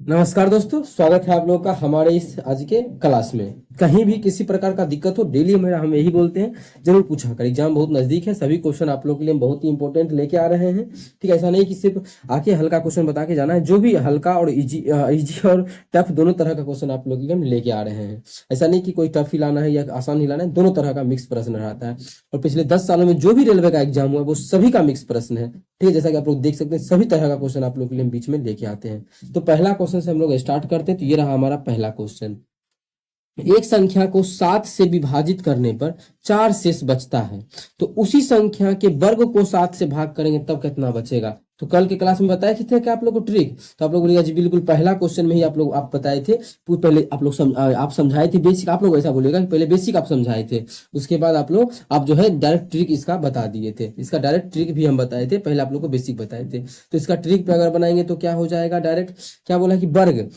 नमस्कार दोस्तों, स्वागत है आप लोगों का हमारे इस आज के क्लास में। कहीं भी किसी प्रकार का दिक्कत हो, डेली हम यही बोलते हैं, जरूर पूछा कर। एग्जाम बहुत नजदीक है, सभी क्वेश्चन आप लोगों के लिए बहुत ही इंपॉर्टेंट लेके आ रहे हैं। ठीक है, ऐसा नहीं कि सिर्फ आके हल्का क्वेश्चन बता के जाना है। जो भी हल्का और इजी और टफ दोनों तरह का क्वेश्चन आप लोगों के लिए हम लेके आ रहे हैं। ऐसा नहीं कि कोई टफ ही लाना है या आसान ही लाना है, दोनों तरह का मिक्स प्रश्न रहता है। और पिछले 10 सालों में जो भी रेलवे का एग्जाम हुआ वो सभी का मिक्स प्रश्न है। ठीक है, जैसा कि आप लोग देख सकते हैं, सभी तरह का क्वेश्चन आप लोग के लिए हम बीच में लेके आते हैं। तो पहला क्वेश्चन से हम लोग स्टार्ट करते हैं। तो ये रहा हमारा पहला क्वेश्चन। एक संख्या को 7 से विभाजित करने पर 4 शेष बचता है, तो उसी संख्या के वर्ग को 7 से भाग करेंगे तब कितना बचेगा। तो कल के क्लास में बताए थे क्या आप लोग को ट्रिक? तो आप लोग बोलिएगा जी बिल्कुल, पहला क्वेश्चन में ही आप बताए थे। पहले आप लोग आप समझाए थे बेसिक। आप लोग ऐसा बोलिएगा कि पहले बेसिक आप समझाए थे, उसके बाद आप जो है डायरेक्ट ट्रिक इसका बता दिए थे। इसका डायरेक्ट ट्रिक भी हम बताए थे, पहले आप लोग को बेसिक बताए थे। तो इसका ट्रिक पे अगर बनाएंगे तो क्या हो जाएगा, डायरेक्ट क्या बोला कि वर्ग।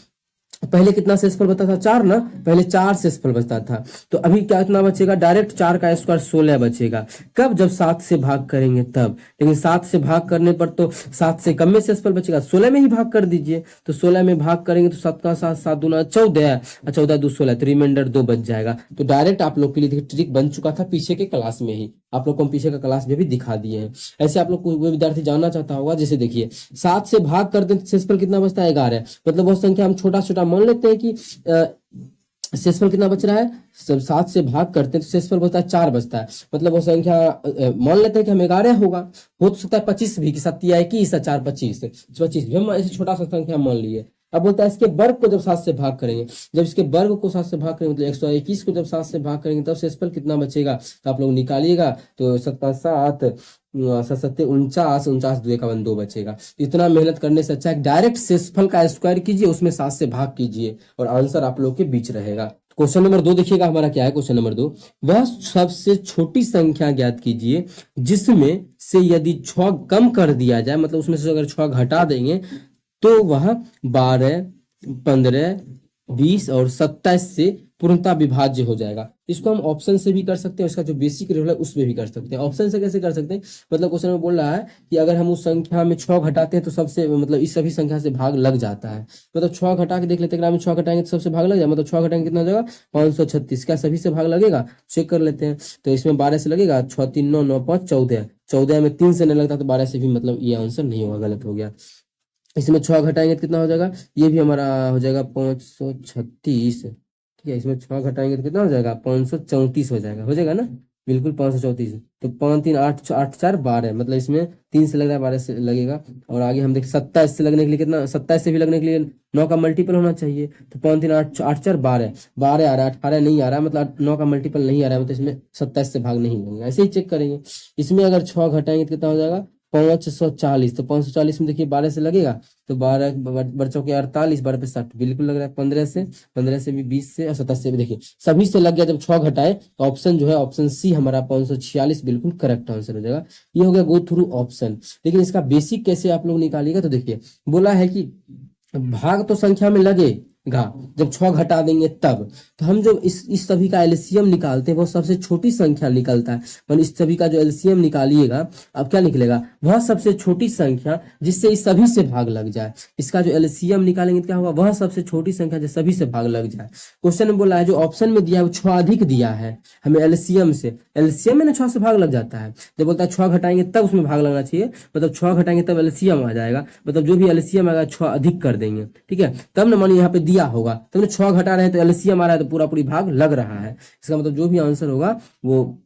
पहले कितना शेषफल बचता था? 4 ना, पहले 4 शेषफल बचता था। तो अभी क्या कितना बचेगा? डायरेक्ट 4 का स्क्वायर 16 बचेगा। कब? जब 7 से भाग करेंगे तब। लेकिन 7 से भाग करने पर तो 7 से कम में शेषफल बचेगा, 16 में ही भाग कर दीजिए। तो 16 में भाग करेंगे तो 7 का 7, 7 दूना 14, 14 2 16, तो रिमाइंडर 2 बच जाएगा। तो डायरेक्ट आप लोग के लिए ट्रिक बन चुका था पीछे के क्लास में ही। आप लोग को हम पीछे का क्लास में भी दिखा दिए हैं। ऐसे आप लोग कोई विद्यार्थी जानना चाहता होगा, जैसे देखिए 7 से भाग करते हैं शेषफल कितना बचता है? 11। मतलब वो संख्या हम छोटा छोटा मान लेते हैं कि शेषफल कितना बच रहा है। सब 7 से भाग करते हैं तो शेषफल बचता है 4 बचता है। मतलब वो संख्या मान लेते हैं कि हम 11 होगा। हो तो सकता है 25 भी, कि 7 या 21 4 25 25 भी हम ऐसे छोटा सा संख्या मान लिए। अब बोलता है इसके वर्ग को जब 7 से भाग करेंगे, जब इसके वर्ग को 7 से भाग करेंगे मतलब 121 को जब 7 से भाग करेंगे तब शेषफल कितना बचेगा। तो आप लोग निकालिएगा। तो 7 7 7 49, 49 2 का 2 बचेगा। इतना मेहनत करने से अच्छा है डायरेक्ट शेषफल का स्क्वायर कीजिए, उसमें 7 से भाग कीजिए और आंसर आप लोग के बीच रहेगा। क्वेश्चन नंबर 2 देखिएगा हमारा क्या है। क्वेश्चन नंबर 2, वह सबसे छोटी संख्या ज्ञात कीजिए जिसमें से यदि 6 कम कर दिया जाए, मतलब उसमें से अगर 6 घटा देंगे तो वह 12, 15, 20 और 27 से पूर्णतः विभाज्य हो जाएगा। इसको हम ऑप्शन से भी कर सकते हैं, इसका जो बेसिक रूल है उसमें भी कर सकते हैं। ऑप्शन से कैसे कर सकते हैं? मतलब क्वेश्चन में बोल रहा है कि अगर हम उस संख्या में 6 घटाते हैं तो सबसे मतलब इस सभी संख्या से भाग लग जाता है। मतलब 6 घटा के देख लेते हैं, 6 घटाएंगे तो सबसे भाग लग जाए। मतलब 6 घटाएंगे कितना हो जाएगा? 536। क्या सभी से भाग लगेगा? चेक कर लेते हैं। तो इसमें 12 से लगेगा, 6 3 9 9 5 14। 14 में 3 से नहीं लगता तो 12 से भी मतलब ये आंसर नहीं होगा, गलत हो गया। इसमें 6 घटाएंगे तो कितना हो जाएगा? ये भी हमारा हो जाएगा 536। ठीक है, इसमें 6 घटाएंगे तो कितना हो जाएगा? 534 हो जाएगा। हो जाएगा ना, बिल्कुल 534। तो 5 3 8 8 4 12, मतलब इसमें 3 से लग रहा है, 12 से लगेगा। और आगे हम देख 27 से लगने के लिए कितना, 27 से भी लगने के लिए 9 का मल्टीपल होना चाहिए। तो 5 3 8 8 4 12, 12 आ रहा है, 18 नहीं आ रहा है, मतलब 9 का मल्टीपल नहीं आ रहा है, मतलब इसमें 27 से भाग नहीं लगेगा। ऐसे ही चेक करेंगे। इसमें अगर 6 घटाएंगे तो कितना हो जाएगा? 540। तो 540 में देखिए 12 से लगेगा तो 12 बच्चों के 48, 12 पे 60, बिल्कुल लग रहा है। 15 से भी, 20 से और 27 से भी देखिए सभी से लग गया। जब 6 घटाए तो ऑप्शन जो है ऑप्शन सी हमारा 546 बिल्कुल करेक्ट आंसर हो जाएगा। ये हो गया गो थ्रू ऑप्शन। लेकिन इसका बेसिक कैसे आप लोग निकालिएगा? तो देखिए बोला है कि भाग तो संख्या में लगेगा जब 6 घटा देंगे तब। तो हम जो इस सभी का एलसीएम निकालते हैं वो सबसे छोटी संख्या निकलता है। पर इस सभी का जो एलसीएम निकालिएगा, अब क्या निकलेगा? वह सबसे छोटी संख्या जिससे इस सभी से भाग लग जाए। इसका जो एलसीएम निकालेंगे तो क्या होगा? वह सबसे छोटी संख्या जो सभी से भाग लग जाए। क्वेश्चन में बोला है जो ऑप्शन में दिया है वो 6 अधिक दिया है हमें एलसीएम से। एलसीएम में ना 6 से भाग लग जाता है। जब बोलता है 6 घटाएंगे तब उसमें भाग लगना चाहिए, मतलब 6 घटाएंगे तब एलसीएम आ जाएगा। मतलब जो भी एलसीएम आएगा 6 अधिक कर देंगे। ठीक है, तब ना मानिए यहाँ पे दिया होगा, तब 6 घटा रहे हैं तो एलसीएम आ रहा है तो पूरा पूरी भाग लग रहा है। इसका मतलब जो भी आंसर होगा वो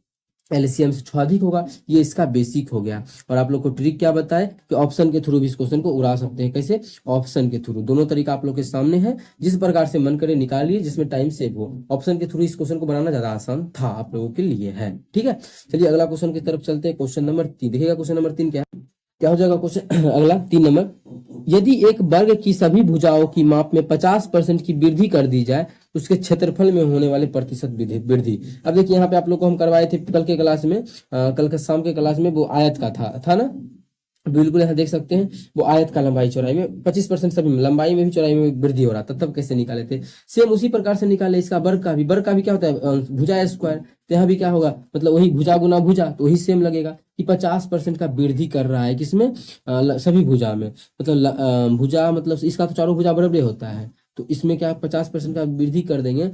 एलसीएम से 6 अधिक होगा। ये इसका बेसिक हो गया। और आप लोग को ट्रिक क्या बताए कि ऑप्शन के थ्रू भी इस क्वेश्चन को उड़ा सकते हैं। कैसे? ऑप्शन के थ्रू। दोनों तरीका आप लोग के सामने है, जिस प्रकार से मन करे निकालिए, जिसमें टाइम सेव हो। ऑप्शन के थ्रू इस क्वेश्चन को बनाना ज्यादा आसान था आप लोगों के लिए है। ठीक है, चलिए अगला क्वेश्चन की तरफ चलते हैं। क्वेश्चन नंबर 3 देखिएगा। क्वेश्चन नंबर 3 क्या हो जाएगा? क्वेश्चन अगला 3 नंबर, यदि एक वर्ग की सभी भुजाओं की माप में 50% की वृद्धि कर दी जाए तो उसके क्षेत्रफल में होने वाले प्रतिशत वृद्धि। अब देखिए यहाँ पे आप लोग को हम करवाए थे कल के क्लास में, कल के शाम के क्लास में, वो आयत का था ना। बिल्कुल यहाँ देख सकते हैं वो आयत का लंबाई चौड़ाई में 25% सभी में, लंबाई में भी चौड़ाई में वृद्धि हो रहा था, तब कैसे निकाले थे। सेम उसी प्रकार से निकाले इसका वर्ग का भी। वर्ग का भी क्या होता है, भुजा स्क्वायर। तो यहाँ भी क्या होगा, मतलब वही भुजा गुना भुजा, तो वही सेम लगेगा कि 50% का वृद्धि कर रहा है किसमें, सभी भुजा में। मतलब भुजा मतलब इसका तो चारों भुजा बराबर होता है, तो इसमें क्या 50% का वृद्धि कर देंगे,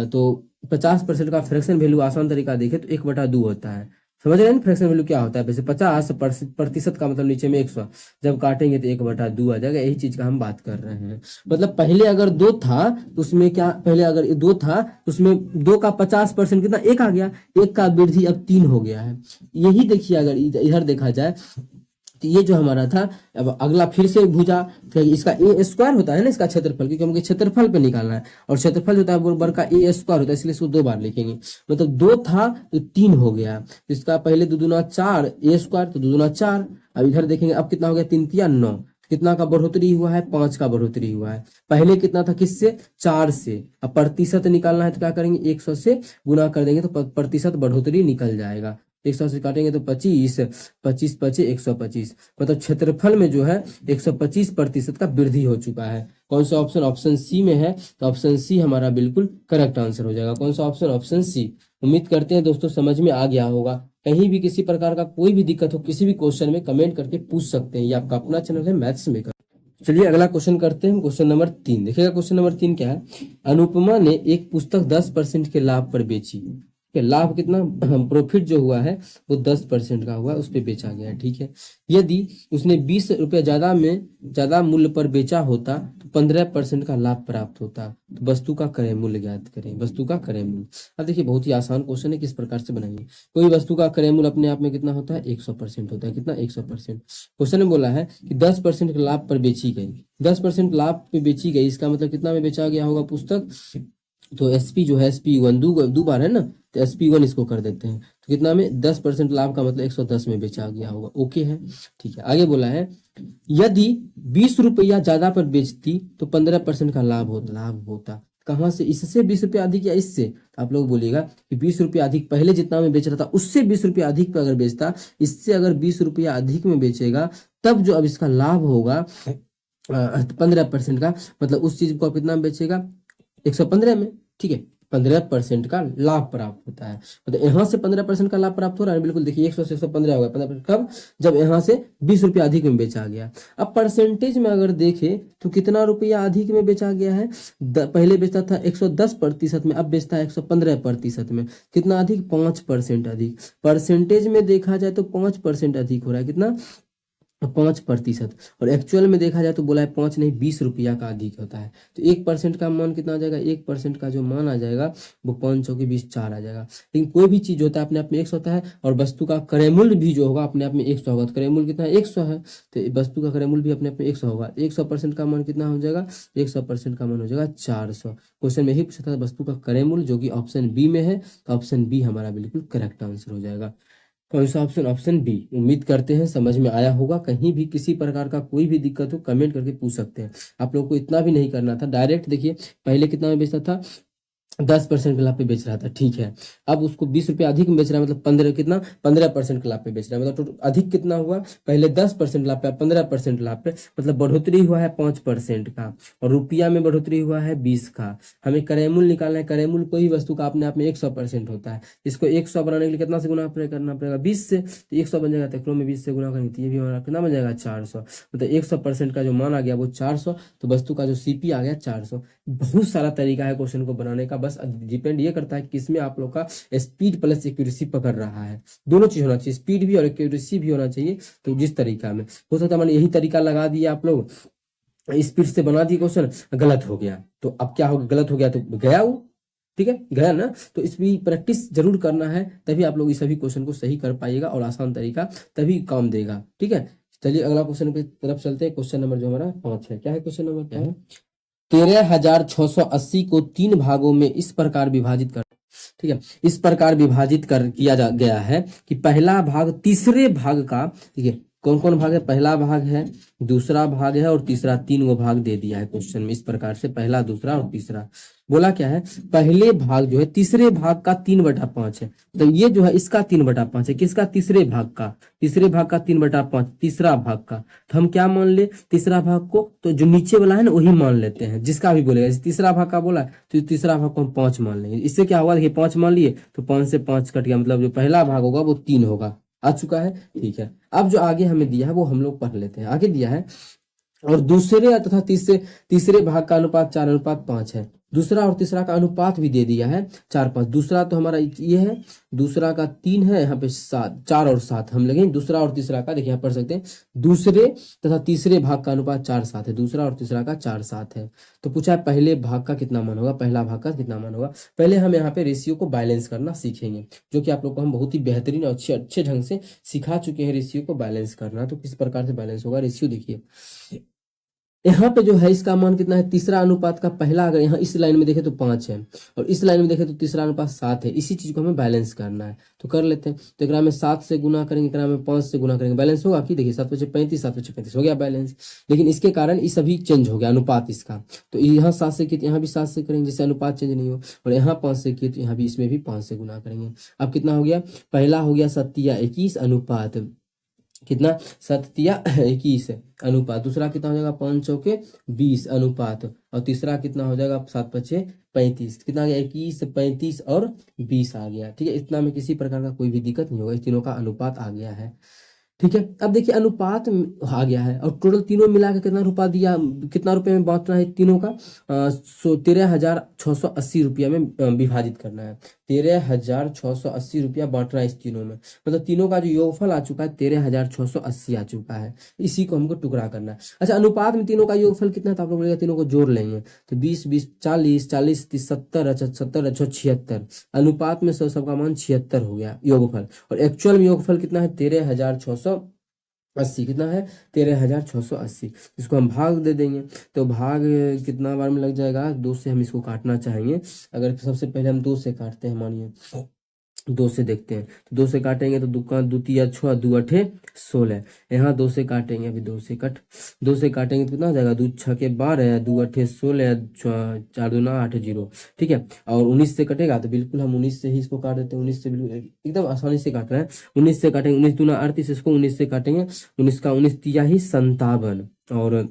तो 50% का फ्रैक्शन वैल्यू आसान तरीका देखे तो 1/2 होता है। समझ रहे हैं फ्रैक्शन वैल्यू क्या होता है। वैसे 50% का मतलब नीचे में 100, जब काटेंगे तो 1/2 आ जाएगा। यही चीज का हम बात कर रहे हैं। मतलब पहले अगर 2 था तो उसमें क्या, पहले अगर 2 था तो उसमें 2 का 50% कितना, 1 आ गया। 1 का वृद्धि अब 3 हो गया है। यही देखिए अगर इधर देखा जाए तो ये जो हमारा था, अब अगला फिर से भुजा, तो इसका ए स्क्वायर होता है ना इसका क्षेत्रफल, क्योंकि हमको क्षेत्रफल पे निकालना है, और क्षेत्रफल होता है वर्ग का ए स्क्वायर होता है, इसलिए इसको 2 बार लिखेंगे। मतलब 2 था तो 3 हो गया। तो इसका पहले 2 दूना 4 ए स्क्वायर, तो 2 दूना 4। अब इधर देखेंगे अब कितना हो गया, 3 तिया 9। कितना का बढ़ोतरी हुआ है, 5 का बढ़ोतरी हुआ है। पहले कितना था, किससे, 4 से। अब प्रतिशत निकालना है तो क्या करेंगे, 100 से गुना कर देंगे तो प्रतिशत बढ़ोतरी निकल जाएगा। 100 से काटेंगे तो 25, 25 पचे 125। मतलब क्षेत्रफल में जो है 125% का वृद्धि हो चुका है। कौन सा ऑप्शन, ऑप्शन सी में है, तो ऑप्शन सी हमारा बिल्कुल करेक्ट आंसर हो जाएगा। कौन सा ऑप्शन, ऑप्शन सी। उम्मीद करते हैं दोस्तों समझ में आ गया होगा। कहीं भी किसी प्रकार का कोई भी दिक्कत हो किसी भी क्वेश्चन में कमेंट करके पूछ सकते हैं। ये आपका अपना चैनल है मैथ्स मेकर। चलिए अगला क्वेश्चन करते हैं, क्वेश्चन नंबर 3। देखिएगा क्वेश्चन नंबर 3 क्या है। अनुपमा ने एक पुस्तक 10% के लाभ पर बेची। लाभ कितना, प्रॉफिट जो हुआ है वो 10% का हुआ, उस पर बेचा गया है। ठीक है, यदि उसने 20 रुपया ज्यादा मूल्य पर बेचा होता तो 15% का लाभ प्राप्त होता। तो वस्तु का क्रय मूल्य ज्ञात करें। वस्तु का क्रय मूल्य, अब देखिए बहुत ही आसान क्वेश्चन है, किस प्रकार से बनाएंगे। कोई वस्तु का क्रय मूल्य अपने आप में कितना होता है, 100% होता है। कितना, 100%। क्वेश्चन में बोला है कि 10% के लाभ पर बेची गई। 10% लाभ पे बेची गई, इसका मतलब कितना में बेचा गया होगा पुस्तक, तो एसपी जो है SP1 दो बार है ना, तो SP1 इसको कर देते हैं। तो कितना में, 10% लाभ का मतलब 110 में बेचा गया होगा। ओके है, ठीक है। आगे बोला है यदि 20 रुपया ज्यादा पर बेचती तो 15% का लाभ होता। कहां से, इससे 20 रुपया अधिक या इससे। तो आप लोग बोलिएगा कि 20 रुपया अधिक, पहले जितना में बेच रहा था उससे 20 रुपया अधिक पे अगर बेचता, इससे अगर 20 रुपया अधिक में बेचेगा तब जो अब इसका लाभ होगा 15% का, मतलब उस चीज को कितना में बेचेगा, 115 में। ठीक है, 15% का लाभ प्राप्त होता है। मतलब यहाँ से 15% का लाभ प्राप्त हो रहा है। बिल्कुल देखिए 100 से 115 होगा 15%, कब, जब यहाँ से 20 रुपया अधिक में बेचा गया। अब परसेंटेज में अगर देखें तो कितना रुपया अधिक में बेचा गया है, पहले बेचता था 110% में, अब बेचता है 115% में। कितना अधिक, 5% अधिक। परसेंटेज में देखा जाए तो 5% अधिक हो रहा है। कितना, 5%। और एक्चुअल में देखा जाए तो बोला है 5 नहीं 20 रुपया का अधिक होता है। तो 1% का मान कितना आ जाएगा, 1% का जो मान आ जाएगा वो 5 चौके 20 4 आ जाएगा। लेकिन कोई भी चीज होता है अपने आप में 100 होता है, और वस्तु का क्रय मूल्य भी जो होगा अपने आप में 100 होगा। तो क्रय मूल्य कितना है, 100 है, तो वस्तु का क्रय मूल्य भी अपने आप में 100 होगा। 100% का मान कितना हो जाएगा, 100% का मान हो जाएगा 400। क्वेश्चन में ही पूछा था वस्तु का क्रय मूल्य, जो कि ऑप्शन बी में है, तो ऑप्शन बी हमारा बिल्कुल करेक्ट आंसर हो जाएगा। कौन सा ऑप्शन, ऑप्शन बी। उम्मीद करते हैं समझ में आया होगा। कहीं भी किसी प्रकार का कोई भी दिक्कत हो कमेंट करके पूछ सकते हैं। आप लोगों को इतना भी नहीं करना था, डायरेक्ट देखिए पहले कितना में बेचता था, 10% के लाभ पे बेच रहा था। ठीक है, अब उसको 20 रुपया अधिक में बेच रहा है, मतलब 15% के लाभ पे बेच रहा है। मतलब अधिक कितना हुआ, पहले 10% लाभ पे 15% लाभ पे, मतलब बढ़ोतरी हुआ है 5% का, और रुपया में बढ़ोतरी हुआ है 20 का। हमें क्रय मूल्य निकालना है। क्रय मूल्य कोई वस्तु का अपने आप में 100% होता है। इसको 100 बनाने के लिए कितना से गुना करना पड़ेगा, 20 से। तो 100 बन जाएगा, तो में 20 से गुना करेंगे तो ये भी हमारा कितना बन जाएगा, 400। मतलब 100% का जो मान आ गया वो 400, तो वस्तु का जो CP आ गया 400। बहुत सारा तरीका है क्वेश्चन को बनाने का, बस डिपेंड ये करता है कि किसमें आप लोग का स्पीड प्लस एक्यूरेसी पकड़ रहा है। दोनों चीज होना चाहिए, स्पीड भी और एक्यूरेसी भी होना चाहिए। तो जिस तरीका में हो सकता है मैंने यही तरीका लगा दिया, आप लोग स्पीड से बना दिए क्वेश्चन, गलत हो गया तो अब क्या होगा, गलत हो गया तो गया वो, ठीक है, गया ना। तो इसकी प्रैक्टिस जरूर करना है, तभी आप लोग इस सभी क्वेश्चन को सही कर पाइएगा, और आसान तरीका तभी काम देगा। ठीक है, चलिए अगला क्वेश्चन की तरफ चलते हैं। क्वेश्चन नंबर जो हमारा 5 है, क्या है क्वेश्चन नंबर, क्या है, 13,680 को 3 भागों में इस प्रकार विभाजित कर, ठीक है, इस प्रकार विभाजित कर किया गया है कि पहला भाग तीसरे भाग का, ठीक है, कौन कौन भाग है, पहला भाग है, दूसरा भाग है और तीसरा, 3 गो भाग दे दिया है क्वेश्चन में इस प्रकार से, पहला, दूसरा और तीसरा। बोला क्या है, पहले भाग जो है तीसरे भाग का 3/5 है, तो ये जो है इसका 3/5 है, किसका, तीसरे भाग का, तीसरे भाग का 3/5, तीसरा भाग का। तो हम क्या मान ले, तीसरा भाग को, तो जो नीचे वाला है ना वही मान लेते हैं, जिसका भी बोलेगा, जैसे तीसरा भाग का बोला तो तीसरा भाग को हम 5 मान लेंगे। इससे क्या होगा, देखिए 5 मान लिए तो 5 से 5 कट गया, मतलब जो पहला भाग होगा वो 3 होगा, आ चुका है। ठीक है, अब जो आगे हमें दिया है वो हम लोग पढ़ लेते हैं। आगे दिया है, और दूसरे तथा तीसरे भाग का अनुपात 4:5 है, दूसरा और तीसरा का अनुपात भी दे दिया है 4:5। दूसरा तो हमारा ये है, दूसरा का 3 है, यहाँ पे 7, 4 और 7 हम लगे, दूसरा और तीसरा का, देखिए यहाँ पढ़ सकते हैं, दूसरे तथा तीसरे भाग का अनुपात 4:7 है, दूसरा और तीसरा का 4:7 है। तो पूछा है पहले भाग का कितना मान होगा, पहला भाग का कितना मान होगा। पहले हम यहाँ पे रेशियो को बैलेंस करना सीखेंगे, जो कि आप लोग को हम बहुत ही बेहतरीन और अच्छे ढंग से सिखा चुके हैं रेशियो को बैलेंस करना। तो किस प्रकार से बैलेंस होगा रेशियो, देखिए यहाँ पे जो है इसका मान कितना है, तीसरा अनुपात का पहला, अगर यहाँ इस लाइन में देखे तो 5 है और इस लाइन में देखे तो तीसरा अनुपात 7 है। इसी चीज को हमें बैलेंस करना है, तो कर लेते हैं। तो एकरा में 7 से गुना करेंगे, एकरा में 5 से गुना करेंगे, बैलेंस होगा कि, देखिए 7×5 = 35, 7×35 हो गया बैलेंस। लेकिन इसके कारण ये सभी चेंज हो गया अनुपात इसका, तो यहाँ 7 से किए, यहाँ भी 7 से करेंगे जिससे अनुपात चेंज नहीं हो, और यहाँ 5 से किए तो यहाँ भी, इसमें भी 5 से गुना करेंगे। अब कितना हो गया, पहला हो गया 7×21 अनुपात, कितना, 7×21 अनुपात। दूसरा कितना हो जाएगा, 5×4=20 अनुपात, और तीसरा कितना हो जाएगा, 7×5=35, कितना आ गया, 21, 35 और 20 आ गया। ठीक है, इतना में किसी प्रकार का कोई भी दिक्कत नहीं होगा, इस तीनों का अनुपात आ गया है। ठीक है, अब देखिए अनुपात आ गया है, और टोटल तीनों मिला के कितना रुपया दिया, कितना रुपए में बांटना है तीनों का, 13,680 रुपया में विभाजित करना है। 13,680 रुपया बांटना है इस तीनों में, मतलब तीनों का जो योगफल आ चुका है 13,680 आ चुका है। इसी को हमको टुकड़ा करना है। अच्छा, अनुपात में तीनों का योगफल कितना है, तो आप लोग बोलेगा तीनों को जोड़ लेंगे, तो 20, 20, 40, 40, 30, 70, 70, 76। अनुपात में सबका मान 76 हो गया योगफल, और एक्चुअल में योगफल कितना है, 13,680, कितना है, 13,680। इसको हम भाग दे देंगे, तो भाग कितना बार में लग जाएगा, 2 से हम इसको काटना चाहेंगे। अगर सबसे पहले हम 2 से काटते हैं, मानिए 2 से देखते हैं, तो 2 से काटेंगे तो 2×2=6, 2×8=16, यहाँ 2 से काटेंगे, अभी 2 से 2 से काटेंगे तो कितना हो जाएगा, 2×6=12, 2×8=16, 4×2=8, 0। ठीक है, और 19 से कटेगा तो बिल्कुल हम 19 से ही इसको काट देते हैं, 19 से बिल्कुल एकदम आसानी से काट रहे हैं, 19 से काटेंगे, 19×2=38, इसको 19 से काटेंगे, 19 का 19×3=57, और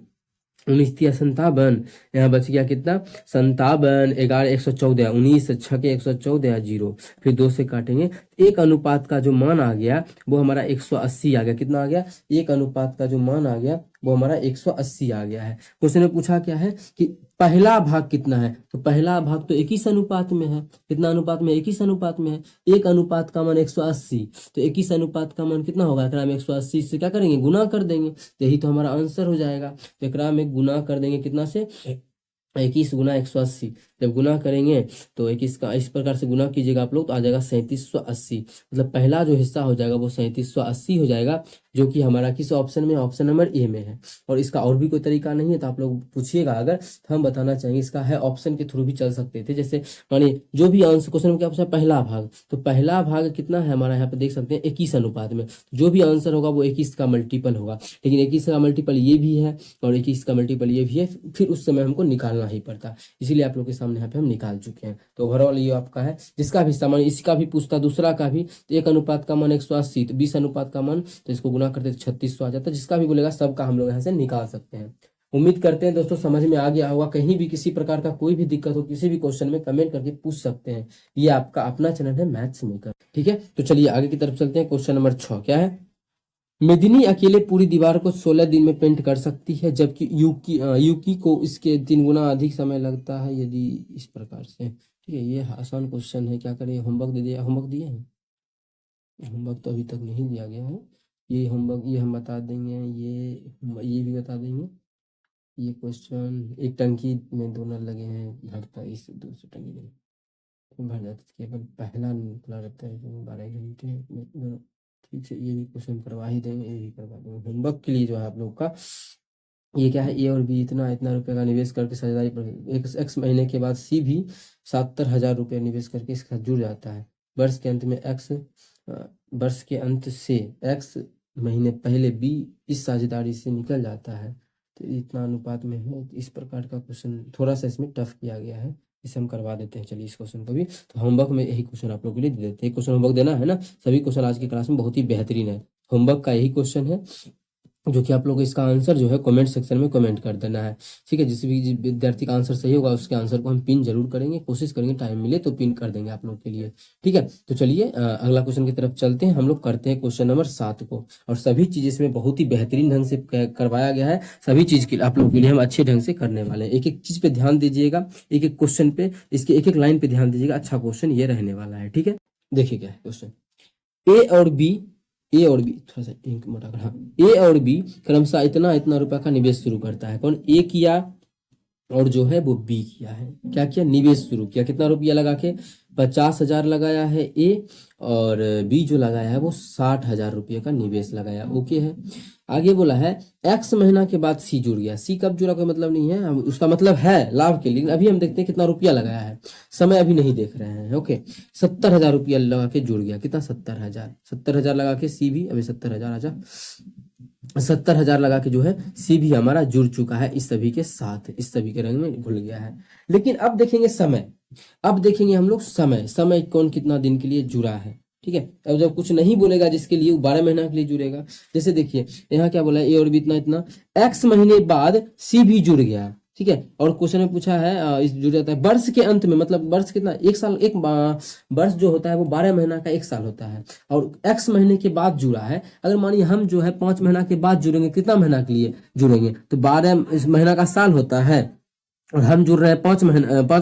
19×3=57, यहाँ बच गया कितना, 57, 11, 114, 19, 6×114, 0। फिर 2 से काटेंगे, एक अनुपात का जो मान आ गया वो हमारा 180 आ गया। कितना आ गया, एक अनुपात का जो मान आ गया वो हमारा 180 आ गया है। क्वेश्चन में पूछा क्या है कि पहला भाग कितना है, तो पहला भाग तो 21 अनुपात में है, कितना अनुपात में, 21 अनुपात में है। एक अनुपात का मान 180, तो 21 अनुपात का मान कितना होगा, एकरा में 180 से क्या करेंगे, गुना कर देंगे, तो यही तो हमारा आंसर हो जाएगा। तो एकरा में गुना कर देंगे कितना से, 21×180, जब गुना करेंगे तो 21 का इस प्रकार से गुना कीजिएगा आप लोग, तो आ जाएगा 3780, मतलब पहला जो हिस्सा हो जाएगा वो 3780 हो जाएगा, जो कि हमारा किस ऑप्शन में, ऑप्शन नंबर ए में है। और इसका और भी कोई तरीका नहीं है तो आप लोग पूछिएगा अगर, तो हम बताना चाहेंगे इसका है, ऑप्शन के थ्रू भी चल सकते थे। जैसे मानिए जो भी आंसर क्वेश्चन में क्या पूछा, पहला भाग, तो पहला भाग कितना है हमारा, यहाँ पे देख सकते हैं 21 अनुपात में, जो भी आंसर होगा वो 21 का मल्टीपल होगा, लेकिन 21 का मल्टीपल ये भी है और 21 का मल्टीपल ये भी है, फिर उस समय हमको निकालना ही पड़ता, इसीलिए आप लोग के सामने यहाँ पे हम निकाल चुके हैं। तो ओवरऑल ये आपका है, जिसका भी सामान, इसका भी पूछता दूसरा का भी, तो 1 अनुपात का मान 180, तो 20 अनुपात का मान, तो इसको गुना करते तो 3600 आ जाता है। जिसका भी बोलेगा सबका हम लोग यहाँ से निकाल सकते हैं। उम्मीद करते हैं दोस्तों समझ में आ गया होगा। कहीं भी किसी प्रकार का कोई भी दिक्कत हो किसी भी क्वेश्चन में कमेंट करके पूछ सकते हैं। ये आपका अपना चैनल है मैथ्स मेकर, ठीक है। तो चलिए आगे की तरफ चलते हैं। क्वेश्चन नंबर 6 क्या है, मेदिनी अकेले पूरी दीवार को 16 दिन में पेंट कर सकती है, जबकि यूकी को इसके 3 गुना अधिक समय लगता है, यदि इस प्रकार से। ठीक है, ये आसान क्वेश्चन है, क्या करें, होमवर्क दे दिया, होमवर्क दिए हैं, होमवर्क तो अभी तक नहीं दिया गया है। ये होमवर्क ये हम बता देंगे, ये भी बता देंगे। ये क्वेश्चन, एक टंकी में 2 नल लगे हैं, भरता है, इस दूसरी टंकी में भर जाता है, केवल पहला खुला रहता है, 12 घंटे में। ठीक है, ये भी क्वेश्चन करवा ही देंगे, ये भी करवा देंगे। होमवर्क के लिए जो है आप लोग का ये क्या है, ए और बी इतना इतना रुपए का निवेश करके साझेदारी पर एक्स महीने के बाद सी भी 77,000 रुपये निवेश करके इसके साथ जुड़ जाता है। वर्ष के अंत से एक्स महीने पहले बी इस साझेदारी से निकल जाता है, तो इतना अनुपात में है। इस प्रकार का क्वेश्चन थोड़ा सा इसमें टफ किया गया है, इसे हम करवा देते हैं। चलिए इस क्वेश्चन को भी, तो होमवर्क में यही क्वेश्चन आप लोगों के लिए दे देते हैं। क्वेश्चन होमवर्क देना है ना, सभी क्वेश्चन आज की क्लास में बहुत ही बेहतरीन है। होमवर्क का यही क्वेश्चन है, जो कि आप लोग इसका आंसर जो है कमेंट सेक्शन में कमेंट कर देना है, ठीक है। जिस भी विद्यार्थी का आंसर सही होगा उसके आंसर को हम पिन जरूर करेंगे, कोशिश करेंगे टाइम मिले तो पिन कर देंगे आप लोग के लिए, ठीक है। तो चलिए अगला क्वेश्चन की तरफ चलते हैं। हम लोग करते हैं क्वेश्चन नंबर 7 को, और सभी चीज इसमें बहुत ही बेहतरीन ढंग से करवाया गया है। सभी चीज के आप लोग के लिए हम अच्छे ढंग से करने वाले हैं। एक एक चीज पे ध्यान दीजिएगा, एक एक क्वेश्चन पे, इसके एक एक लाइन पे ध्यान दीजिएगा। अच्छा क्वेश्चन ये रहने वाला है, ठीक है। देखिए क्या है क्वेश्चन, ए और बी थोड़ा सा इंक मोटा कर, हाँ, ए और बी क्रमशः इतना इतना रुपया का निवेश शुरू करता है। कौन, ए किया और जो है वो बी किया है। क्या किया, निवेश शुरू किया। कितना रुपया लगा के, 50,000 लगाया है ए, और बी जो लगाया है वो 60,000 रुपये का निवेश लगाया। ओके है। आगे बोला है एक्स महीना के बाद सी जुड़ गया। सी कब जुड़ा कोई मतलब नहीं है, उसका मतलब है लाभ के लिए, लेकिन अभी हम देखते हैं कितना रुपया लगाया है, समय अभी नहीं देख रहे हैं। ओके, 70,000 रुपया लगा के जुड़ गया। कितना, 70,000। 70,000 लगा के सी भी, अभी 70,000 आजा, 70,000 लगा के जो है सी भी हमारा जुड़ चुका है इस सभी के साथ, इस सभी के रंग में घुल गया है। लेकिन अब देखेंगे समय, अब देखेंगे हम लोग समय, समय कौन कितना दिन के लिए जुड़ा है, ठीक है। अब जब कुछ नहीं बोलेगा जिसके लिए, वो 12 महीना के लिए जुड़ेगा। जैसे देखिए यहाँ क्या बोला है, ए और बी इतना इतना, एक्स महीने बाद सी भी जुड़ गया, ठीक है। और क्वेश्चन में पूछा है इस जुड़ जाता है वर्ष के अंत में, मतलब वर्ष कितना, एक साल, एक वर्ष जो होता है वो 12 महीना का एक साल होता है, और एक्स महीने के बाद जुड़ा है। अगर मानिए हम जो है 5 महीना के बाद जुड़ेंगे, कितना महीना के लिए जुड़ेंगे, तो 12 इस महीना का साल होता है, और हम जुड़ रहे हैं 5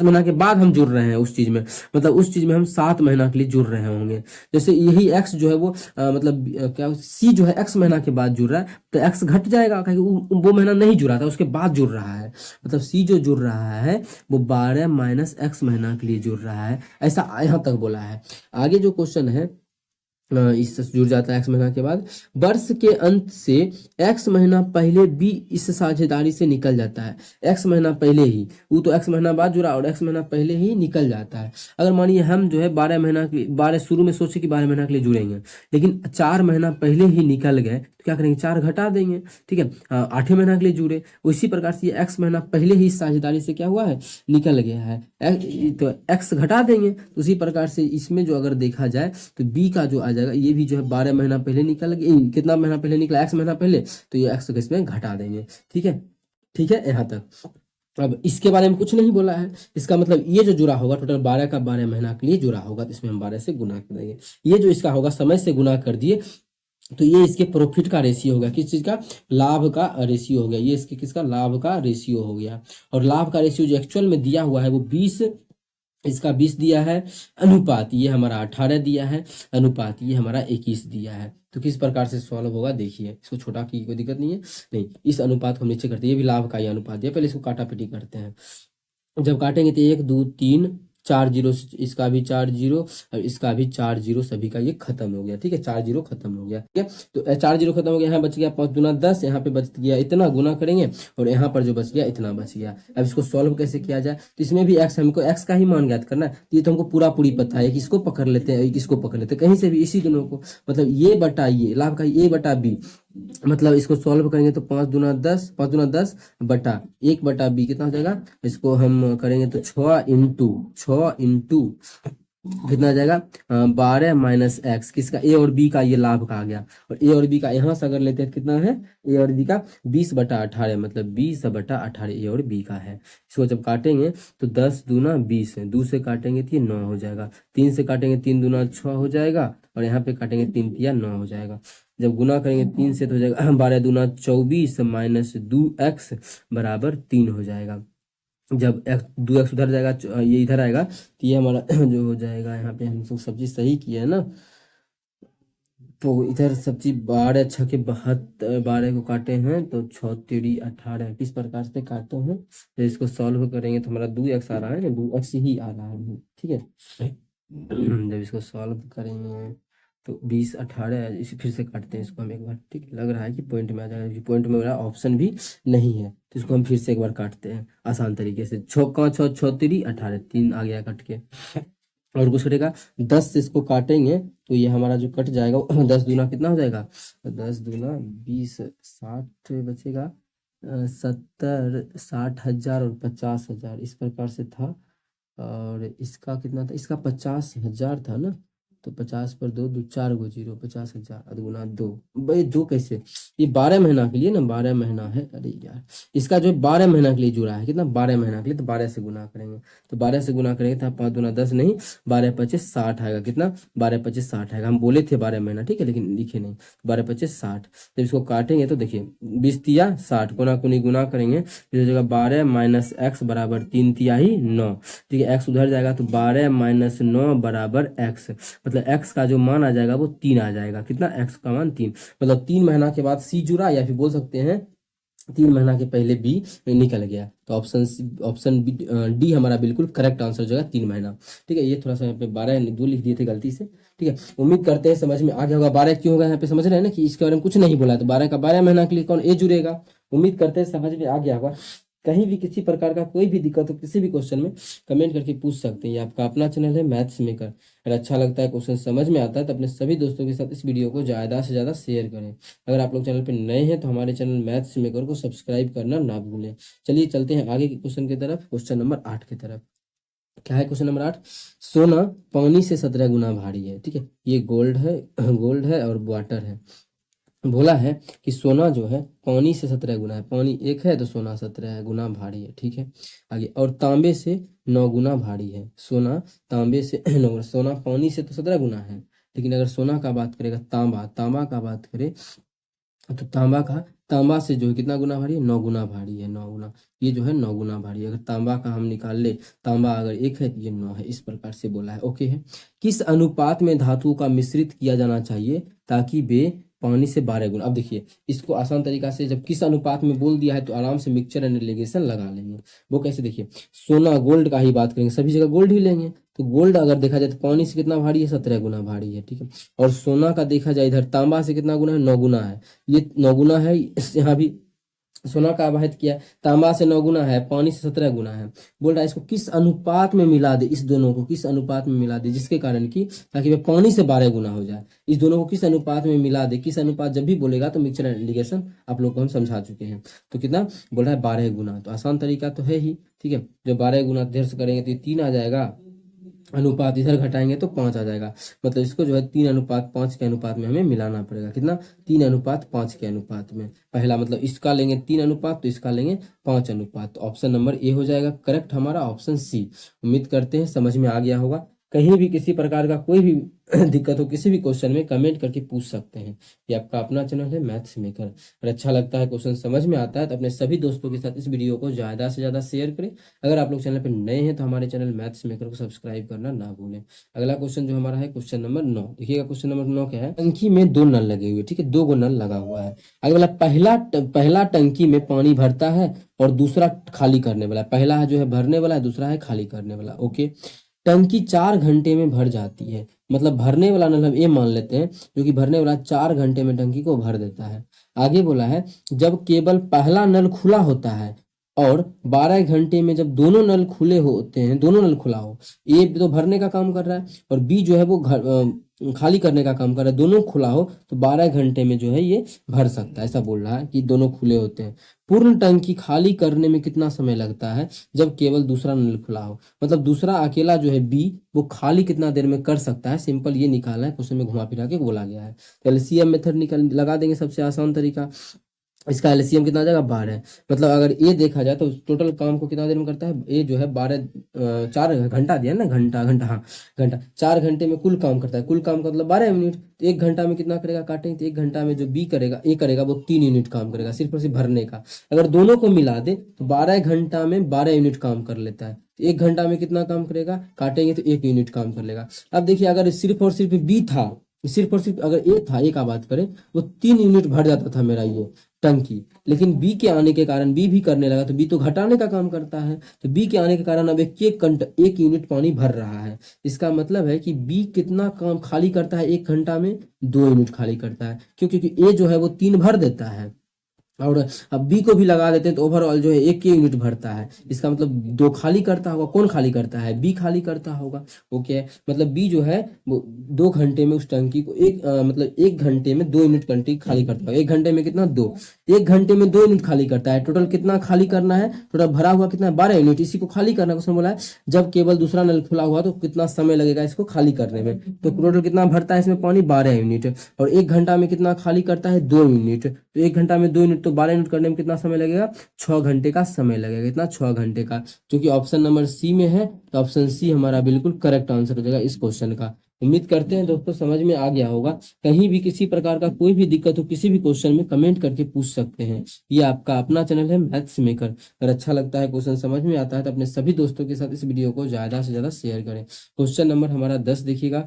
महीना के बाद हम जुड़ रहे हैं उस चीज में, मतलब उस चीज में हम 7 महीना के लिए जुड़ रहे होंगे। जैसे यही एक्स जो है वो मतलब क्या, सी जो है एक्स महीना के बाद जुड़ रहा है, तो एक्स घट जाएगा, क्योंकि वो महीना नहीं जुड़ा था, उसके बाद जुड़ रहा है। मतलब सी जो जुड़ रहा है वो 12 माइनस एक्स महीना के लिए जुड़ रहा है, ऐसा यहाँ तक बोला है। आगे जो क्वेश्चन है इससे जुड़ जाता है एक्स महीना के बाद, वर्ष के अंत से एक्स महीना पहले बी इस साझेदारी से निकल जाता है। एक्स महीना पहले ही, वो तो एक्स महीना बाद जुड़ा, और एक्स महीना पहले ही निकल जाता है। अगर मानिए हम जो है 12 महीना के, 12 शुरू में सोचे कि 12 महीना के लिए जुड़ेंगे, लेकिन 4 महीना पहले ही निकल गए, तो क्या करेंगे, 4 घटा देंगे, ठीक है। 8वें महीना के लिए जुड़े, उसी प्रकार से एक्स महीना पहले ही इस साझेदारी से क्या हुआ है, निकल गया है, तो एक्स घटा देंगे। तो उसी प्रकार से इसमें जो अगर देखा जाए तो बी का जो आ जाएगा, ये भी जो है 12 महीना पहले निकल गया, कितना महीना पहले निकला, एक्स महीना पहले, तो ये एक्स इसमें घटा देंगे, ठीक है, ठीक है, यहाँ तक। अब इसके बारे में कुछ नहीं बोला है, इसका मतलब ये जो जुड़ा होगा टोटल 12 का 12 महीना के लिए जुड़ा होगा, तो इसमें हम 12 से गुना कर देंगे। ये जो इसका होगा समय से गुना कर दिए, तो ये इसके प्रॉफिट का रेशियो हो गया, किस चीज का, लाभ का रेशियो हो गया। ये इसके किसका, लाभ का रेशियो हो गया। और लाभ का रेशियो जो एक्चुअल में दिया हुआ है वो 20, इसका 20 दिया है, अनुपात ये हमारा 18 दिया है, अनुपात ये हमारा 21 दिया है। तो किस प्रकार से सॉल्व होगा देखिए, इसको छोटा की कोई दिक्कत नहीं है, नहीं, इस अनुपात को हम नीचे करते हैं, ये भी लाभ का ही अनुपात दिया। पहले इसको काटा पीटी करते हैं, जब काटेंगे तो 1 2 3 4 जीरो, इसका भी 4 जीरो और इसका भी 4 जीरो, सभी का ये खत्म हो गया, ठीक है, 4 जीरो खत्म हो गया, ठीक है। तो 4 जीरो खत्म हो गया, यहाँ बच गया 5 दूना 10, यहाँ पे बच गया इतना, गुना करेंगे, और यहाँ पर जो बच गया इतना बच गया। अब इसको सॉल्व कैसे किया जाए, तो इसमें भी एक्स, हमको एक्स का ही मान ज्ञात करना है, तो ये तो हमको पूरा पूरी पता है कि इसको पकड़ लेते हैं, इसको पकड़ लेते हैं, कहीं से भी इसी दोनों को, मतलब ये बटा ये, लाभ का ए बटा बी, मतलब इसको सॉल्व करेंगे तो 5 दूना 10, 5 दूना 10 बटा 1 बटा बी कितना हो जाएगा, इसको हम करेंगे तो 6 इंटू कितना आ जाएगा, 12 माइनस एक्स, किसका, ए और बी का, ये लाभ का आ गया। और ए और बी का यहाँ से अगर लेते हैं कितना है, ए और बी का 20 बटा 18, मतलब 20 बटा 18 ए और बी का है। इसको जब काटेंगे तो 10 दूना 20 है, 2 से काटेंगे तो ये 9 हो जाएगा, 3 से काटेंगे 3 दूना 6 हो जाएगा, और यहाँ पे काटेंगे 3 तिया 9 हो जाएगा। जब गुना करेंगे 3 से तो हो जाएगा 12 दूना 24 माइनस 2x बराबर 3 हो जाएगा। जब 2x उधर जाएगा, ये इधर आएगा, तो ये हमारा जो हो जाएगा, यहाँ पे हम सब सब्जी सही किया है ना, तो इधर सब्जी 12 छके 72, 12 को काटे हैं तो 6 3 18, किस प्रकार से काटे हैं, तो इसको सॉल्व करेंगे तो हमारा 2x आ रहा है ना, 2x ही आ रहा है, ठीक है। जब इसको सॉल्व करेंगे तो 20 18, इसे फिर से काटते हैं इसको हम एक बार, ठीक लग रहा है कि पॉइंट में आ जाएगा, पॉइंट में मेरा ऑप्शन भी नहीं है, तो इसको हम फिर से एक बार काटते हैं आसान तरीके से, 6 का 6 6 3 18, 3 आ गया कट के। और कुछ कटेगा 10 से इसको काटेंगे तो ये हमारा जो कट जाएगा 10 दूना कितना हो जाएगा, 10 दूना 20, 60 बचेगा 70, 60,000 और 50,000 इस प्रकार से था। और इसका कितना था, इसका 50,000 था ना, तो 50 पर 2 2 4 गो जीरो, 50,000 अदगुना 2। भाई 2 कैसे, ये 12 महीना के लिए ना, 12 महीना है, अरे यार इसका जो 12 महीना के लिए जुड़ा है, कितना 12 महीना के लिए, तो 12 से गुना करेंगे, तो 12 से गुना करेंगे तो 5 दूना 10 नहीं, 12 25 60 आएगा, कितना 12 25 60 आएगा। हम बोले थे 12 महीना, ठीक है, लेकिन लिखे नहीं, 12 25 60। जब इसको काटेंगे तो देखिए 20 तिया 60, कोना कुनी गुना करेंगे तो हो जाएगा 12 माइनस एक्स बराबर 3 तिहाई 9, ठीक है, एक्स उधर जाएगा तो 12 माइनस 9 बराबर एक्स, मतलब एक्स का जो मान आ जाएगा वो 3 आ जाएगा, कितना एक्स का मान 3, मतलब 3 महीना के बाद सी जुड़ा, या फिर बोल सकते हैं 3 महीना के पहले बी निकल गया, तो ऑप्शन डी हमारा बिल्कुल करेक्ट आंसर जो है 3 महीना, ठीक है। ये थोड़ा सा यहाँ पे 12 2 लिख दिए थे गलती से, ठीक है। उम्मीद करते हैं समझ में आ गया होगा। 12 क्यों होगा यहाँ पे समझ रहे हैं ना, कि इसके बारे में कुछ नहीं बोला, तो 12 का 12 महीना के लिए कौन ए जुड़ेगा। उम्मीद करते हैं समझ में आ गया होगा। कहीं भी किसी प्रकार का कोई भी दिक्कत हो किसी भी क्वेश्चन में कमेंट करके पूछ सकते हैं। ये आपका अपना चैनल है मैथ्स मेकर। अगर अच्छा लगता है, क्वेश्चन समझ में आता है, तो अपने सभी दोस्तों के साथ इस वीडियो को ज़्यादा से ज़्यादा शेयर करें। अगर आप लोग चैनल पर नए हैं तो हमारे चैनल मैथ्स मेकर को सब्सक्राइब करना ना भूलें। चलिए चलते हैं आगे के क्वेश्चन की तरफ, क्वेश्चन नंबर 8 की तरफ। क्या है क्वेश्चन नंबर 8, सोना पानी से 17 गुना भारी है, ठीक है। ये गोल्ड है, गोल्ड है और वाटर है। बोला है कि सोना जो है पानी से 17 गुना है, पानी 1 है तो सोना 17 है गुना भारी है, ठीक है। आगे, और तांबे से 9 गुना भारी है। सोना तांबे से 9, सोना पानी से तो 17 गुना है, लेकिन अगर सोना का बात करेगा, तांबा का बात करे तो तांबा से जो है कितना गुना भारी है, 9 गुना भारी है, 9 गुना, ये जो है 9 गुना भारी है। अगर तांबा का हम निकाल ले, तांबा अगर 1 है तो ये 9 है, इस प्रकार से बोला है, ओके है। किस अनुपात में धातुओं का मिश्रित किया जाना चाहिए ताकि वे पानी से 12 गुना। अब देखिए इसको आसान तरीका से, जब किस अनुपात में बोल दिया है तो आराम से मिक्सचर एंड एलिगेशन लगा लेंगे। वो कैसे, देखिए सोना गोल्ड का ही बात करेंगे, सभी जगह गोल्ड ही लेंगे, तो गोल्ड अगर देखा जाए तो पानी से कितना भारी है, 17 गुना भारी है, ठीक है। और सोना का देखा जाए इधर तांबा से कितना गुना है, 9 गुना है, ये 9 गुना है। यहाँ भी सोना का आवाहित किया, तांबा से 9 गुना है, पानी से 17 गुना है। बोल रहा है इसको किस अनुपात में मिला दे, इस दोनों को किस अनुपात में मिला दे, जिसके कारण कि ताकि वह पानी से 12 गुना हो जाए। इस दोनों को किस अनुपात में मिला दे, किस अनुपात जब भी बोलेगा तो मिक्सचर एलिगेशन आप लोग को हम समझा चुके हैं। तो कितना बोल रहा है, 12 गुना, तो आसान तरीका तो है ही, ठीक है। जो 12 गुना देर से करेंगे तो ये 3 आ जाएगा, अनुपात इधर घटाएंगे तो 5 आ जाएगा, मतलब इसको जो है 3 अनुपात 5 के अनुपात में हमें मिलाना पड़ेगा, कितना 3 अनुपात 5 के अनुपात में। पहला मतलब इसका लेंगे 3 अनुपात तो इसका लेंगे 5 अनुपात, तो ऑप्शन नंबर ए हो जाएगा करेक्ट हमारा, ऑप्शन सी। उम्मीद करते हैं समझ में आ गया होगा। कहीं भी किसी प्रकार का कोई भी दिक्कत हो किसी भी क्वेश्चन में कमेंट करके पूछ सकते हैं। ये आपका अपना चैनल है मैथ्स मेकर। अगर अच्छा लगता है, क्वेश्चन समझ में आता है, तो अपने सभी दोस्तों के साथ इस वीडियो को ज़्यादा से ज़्यादा शेयर करें। अगर आप लोग चैनल पर नए हैं तो हमारे चैनल मैथ्स मेकर को सब्सक्राइब करना ना भूलें। अगला क्वेश्चन जो हमारा है क्वेश्चन नंबर 9, देखिएगा क्वेश्चन नंबर 9 क्या है, टंकी में 2 नल लगे हुए, ठीक है, 2 गो नल लगा हुआ है। आगे वाला पहला टंकी में पानी भरता है और दूसरा खाली करने वाला, पहला है जो है भरने वाला है, दूसरा है खाली करने वाला, ओके। टंकी 4 घंटे में भर जाती है, मतलब भरने वाला नल हम ये मान लेते हैं, जो कि भरने वाला 4 घंटे में टंकी को भर देता है। आगे बोला है जब केवल पहला नल खुला होता है और 12 घंटे में जब दोनों नल खुले होते हैं, दोनों नल खुला हो, ए तो भरने का काम कर रहा है और बी जो है वो खाली करने का काम कर रहा है, दोनों खुला हो तो 12 घंटे में जो है ये भर सकता है, ऐसा बोल रहा है कि दोनों खुले होते हैं। पूर्ण टंकी खाली करने में कितना समय लगता है जब केवल दूसरा नल खुला हो, मतलब दूसरा अकेला जो है बी वो खाली कितना देर में कर सकता है, सिंपल ये निकालना है, क्वेश्चन में घुमा फिरा के बोला गया है। तो एलसीएम मेथड निकल लगा देंगे, सबसे आसान तरीका। इसका एलसीएम कितना आ जाएगा, 12, मतलब अगर ये देखा जाए तो टोटल काम को कितना देर में करता है, ये जो है 12 4 घंटा दिया ना, घंटा हाँ घंटा, 4 घंटे में कुल काम करता है, कुल काम का मतलब 12 मिनट, तो 1 घंटा में कितना करेगा, काटेंगे तो 1 घंटा में जो बी करेगा ए करेगा वो 3 यूनिट काम करेगा, सिर्फ और सिर्फ भरने का। अगर दोनों को मिला दे तो 12 घंटा में 12 यूनिट काम कर लेता है, तो 1 घंटा में कितना काम करेगा, काटेंगे तो 1 यूनिट काम कर लेगा। अब देखिए अगर सिर्फ और सिर्फ बी था, सिर्फ और सिर्फ अगर ए था, ए का बात करें, वो 3 यूनिट भर जाता था मेरा ये टंकी, लेकिन बी के आने के कारण बी भी करने लगा, तो बी तो घटाने का काम करता है, तो बी के आने के कारण अब 1 यूनिट पानी भर रहा है। इसका मतलब है कि बी कितना काम खाली करता है 1 घंटा में, 2 यूनिट खाली करता है, क्योंकि ए जो है वो 3 भर देता है और अब बी को भी लगा देते हैं तो ओवरऑल जो है 1 यूनिट भरता है। इसका मतलब 2 खाली करता होगा। कौन खाली करता है? बी खाली करता होगा। ओके, मतलब बी जो है वो 2 घंटे में उस टंकी को मतलब 1 घंटे में 2 यूनिट टंकी खाली करता है। 1 घंटे में कितना? 2। 1 घंटे में 2 यूनिट खाली करता है। टोटल कितना खाली करना है? टोटल भरा हुआ कितना? 12 यूनिट। इसी को खाली करना क्वेश्चन बोला है। जब केवल दूसरा नल खुला हुआ तो कितना समय लगेगा इसको खाली करने में? तो टोटल कितना भरता है इसमें पानी? 12 यूनिट। और 1 घंटा में कितना खाली करता है? 2 यूनिट। तो 1 घंटा में 2 यूनिट, तो 12 यूनिट करने में कितना समय लगेगा? 6 घंटे का समय लगेगा। कितना? 6 घंटे का। क्योंकि ऑप्शन नंबर सी में है तो ऑप्शन सी हमारा बिल्कुल करेक्ट आंसर हो जाएगा इस क्वेश्चन का। उम्मीद करते हैं दोस्तों समझ में आ गया होगा। कहीं भी किसी प्रकार का कोई भी दिक्कत हो किसी भी क्वेश्चन में कमेंट करके पूछ सकते हैं। ये आपका अपना चैनल है मैथ्स मेकर। अगर अच्छा लगता है, क्वेश्चन समझ में आता है तो अपने सभी दोस्तों के साथ इस वीडियो को ज्यादा से ज्यादा शेयर करें। क्वेश्चन नंबर हमारा 10 देखिएगा।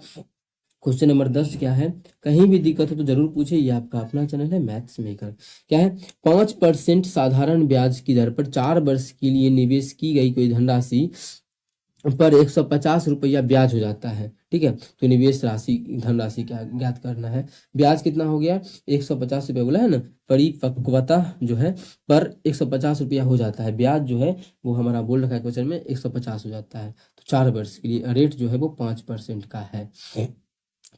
क्वेश्चन नंबर 10 क्या है? कहीं भी दिक्कत हो तो जरूर पूछे। ये आपका अपना चैनल है मैथ्स मेकर। क्या है? 5% साधारण ब्याज की दर पर 4 वर्ष के लिए निवेश की गई कोई धनराशि पर 150 रुपया ब्याज हो जाता है। ठीक है, तो निवेश राशि धनराशि क्या ज्ञात करना है। ब्याज कितना हो गया? 150 रुपया बोला है ना। परिपक्वता जो है पर 150 रुपया हो जाता है। ब्याज जो है वो हमारा बोल रखा है क्वेश्चन में 150 हो जाता है। तो 4 वर्ष के लिए रेट जो है वो 5% का है।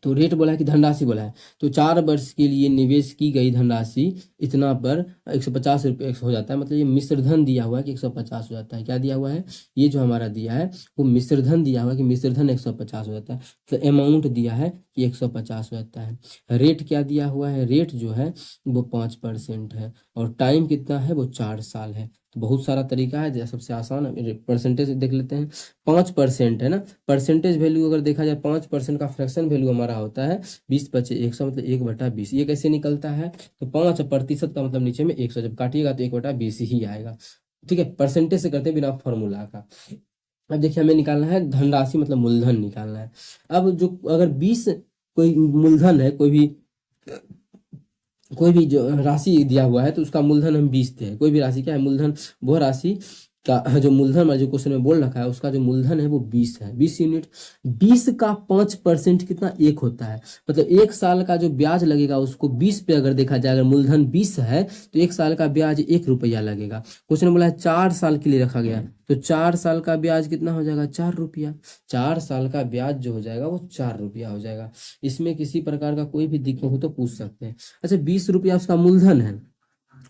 तो रेट बोला है कि धनराशि बोला है। तो 4 वर्ष के लिए निवेश की गई धनराशि इतना पर 150 रुपये हो जाता है। मतलब ये मिश्र धन दिया हुआ है कि 150 हो जाता है। क्या दिया हुआ है? ये जो हमारा दिया है वो मिश्र धन दिया हुआ है कि मिश्र धन 150 हो जाता है। तो अमाउंट दिया है कि 150 हो जाता है। रेट क्या दिया हुआ है? रेट जो है वो 5% है। और टाइम कितना है? वो 4 साल है। तो बहुत सारा तरीका है। जैसे सबसे आसान परसेंटेज देख लेते हैं। 5% है ना। परसेंटेज वैल्यू अगर देखा जाए 5% का फ्रैक्शन वैल्यू हमारा होता है 20/100 मतलब 1/20। ये कैसे निकलता है? तो 5% का मतलब नीचे में 100 जब काटिएगा तो 1/20 ही आएगा। ठीक है, परसेंटेज से करते हैं बिना फॉर्मूला का। अब देखिए हमें निकालना है धनराशि मतलब मूलधन निकालना है। अब जो अगर 20 कोई मूलधन है, कोई भी जो राशि दिया हुआ है तो उसका मूलधन हम 20 थे। कोई भी राशि क्या है? मूलधन। वह राशि का जो मूलधन जो क्वेश्चन में बोल रखा है उसका जो मूलधन है वो 20 है। 20 यूनिट। 20 का 5% कितना? 1 होता है। मतलब 1 साल का जो ब्याज लगेगा उसको 20 पे अगर देखा जाए, अगर मूलधन 20 है तो 1 साल का ब्याज 1 रुपया लगेगा। क्वेश्चन बोला है 4 साल के लिए रखा गया तो 4 साल का ब्याज कितना हो जाएगा? 4 रुपया। 4 साल का ब्याज जो हो जाएगा वो 4 रुपया हो जाएगा। इसमें किसी प्रकार का कोई भी दिक्कत हो तो पूछ सकते हैं। अच्छा, 20 रुपया उसका मूलधन है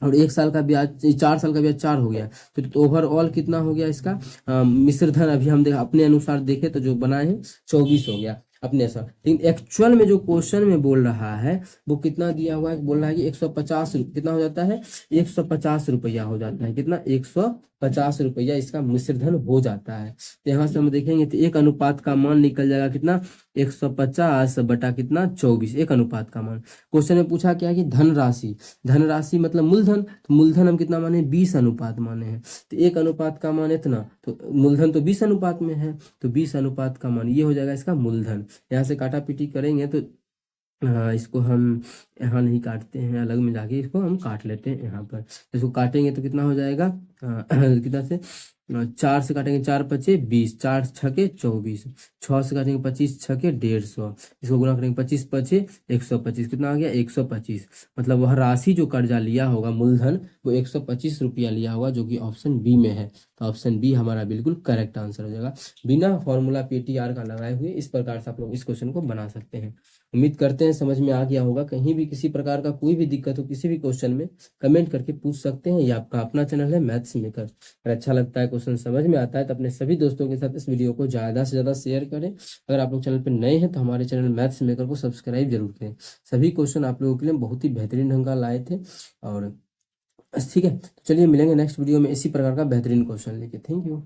और 1 साल का ब्याज 4 साल का ब्याज 4 हो गया। तो ओवरऑल कितना हो गया इसका? मिश्र धन अभी हम देखा अपने अनुसार देखे तो जो बनाए हैं 24 हो गया अपने अनुसार। लेकिन एक्चुअल में जो क्वेश्चन में बोल रहा है वो कितना दिया हुआ है? बोल रहा है कि 150 कितना हो जाता है? 150 रुपया हो जाता है। कितना? 150 रुपया इसका मिश्र धन हो जाता है। तो यहाँ से हम देखेंगे तो एक अनुपात का मान निकल जाएगा कितना? 150 बटा कितना? 24। एक अनुपात का मान। क्वेश्चन में पूछा क्या है कि धनराशि। धनराशि मतलब मूलधन। तो मूलधन हम कितना माने? 20 अनुपात माने हैं। तो एक अनुपात का मान इतना, तो मूलधन तो 20 अनुपात में है तो 20 अनुपात का मान ये हो जाएगा इसका मूलधन। यहाँ से काटा पीटी करेंगे तो इसको हम यहाँ नहीं काटते हैं, अलग में जाके इसको हम काट लेते हैं। यहाँ पर इसको काटेंगे तो कितना हो जाएगा? कितना से 4 से काटेंगे 4×5 = 20, 4×6 = 24, 6 से काटेंगे 25×6 = 150। इसको गुना करेंगे 25×5 = 125। कितना आ गया? 125। मतलब वह राशि जो कर्जा लिया होगा मूलधन वो 125 रुपया लिया होगा, जो कि ऑप्शन बी में है। तो ऑप्शन बी हमारा बिल्कुल करेक्ट आंसर हो जाएगा। बिना फॉर्मूला PTR का लगाए हुए इस प्रकार से आप लोग इस क्वेश्चन को बना सकते हैं। उम्मीद करते हैं समझ में आ गया होगा। कहीं भी किसी प्रकार का कोई भी दिक्कत हो किसी भी क्वेश्चन में कमेंट करके पूछ सकते हैं। ये आपका अपना चैनल है मैथ्स मेकर। अगर अच्छा लगता है, क्वेश्चन समझ में आता है तो अपने सभी दोस्तों के साथ इस वीडियो को ज़्यादा से ज़्यादा शेयर करें। अगर आप लोग चैनल पर नए हैं तो हमारे चैनल मैथ्स मेकर को सब्सक्राइब जरूर करें। सभी क्वेश्चन आप लोगों के लिए बहुत ही बेहतरीन ढंग का लाए थे। और ठीक है, तो चलिए मिलेंगे नेक्स्ट वीडियो में इसी प्रकार का बेहतरीन क्वेश्चन लेके। Thank you.